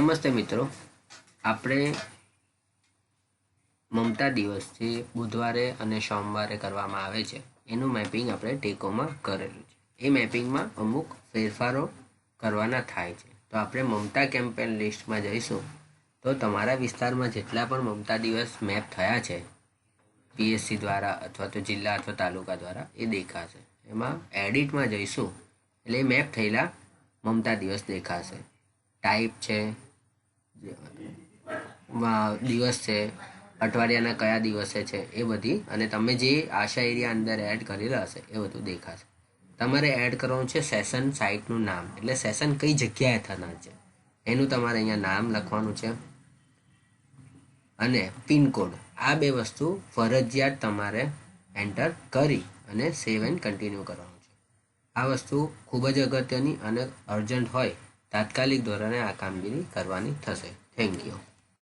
નમસ્તે મિત્રો, આપણે મમતા દિવસ જે બુધવારે અને સોમવારે કરવામાં આવે છે એનું મેપિંગ આપણે ટેકોમાં કરેલું છે. એ મેપિંગમાં અમુક ફેરફારો કરવાના થાય છે. તો આપણે મમતા કેમ્પેન લિસ્ટમાં જઈશું તો તમારા વિસ્તારમાં જેટલા પણ મમતા દિવસ મેપ થયા છે પીએસસી દ્વારા અથવા તો જિલ્લા અથવા તાલુકા દ્વારા એ દેખાશે. એમાં એડિટમાં જઈશું એટલે મેપ થયેલા મમતા દિવસ દેખાશે. ટાઈપ છે, દિવસ છે, અઠવાડિયાના કયા દિવસે છે એ બધી, અને તમે જે આશા એરિયા અંદર એડ કરેલા હશે એ બધું દેખાશે. તમારે એડ કરવાનું છે સેશન સાઇટનું નામ, એટલે સેશન કઈ જગ્યાએ થનાર છે એનું તમારે અહીંયા નામ લખવાનું છે, અને પિનકોડ. આ બે વસ્તુ ફરજિયાત તમારે એન્ટર કરી અને સેવ એન્ડ કન્ટિન્યુ કરવાનું છે. આ વસ્તુ ખૂબ જ અગત્યની અને અર્જન્ટ હોય તાત્કાલિક ધોરણે આ કામગીરી કરવાની થશે. Thank you.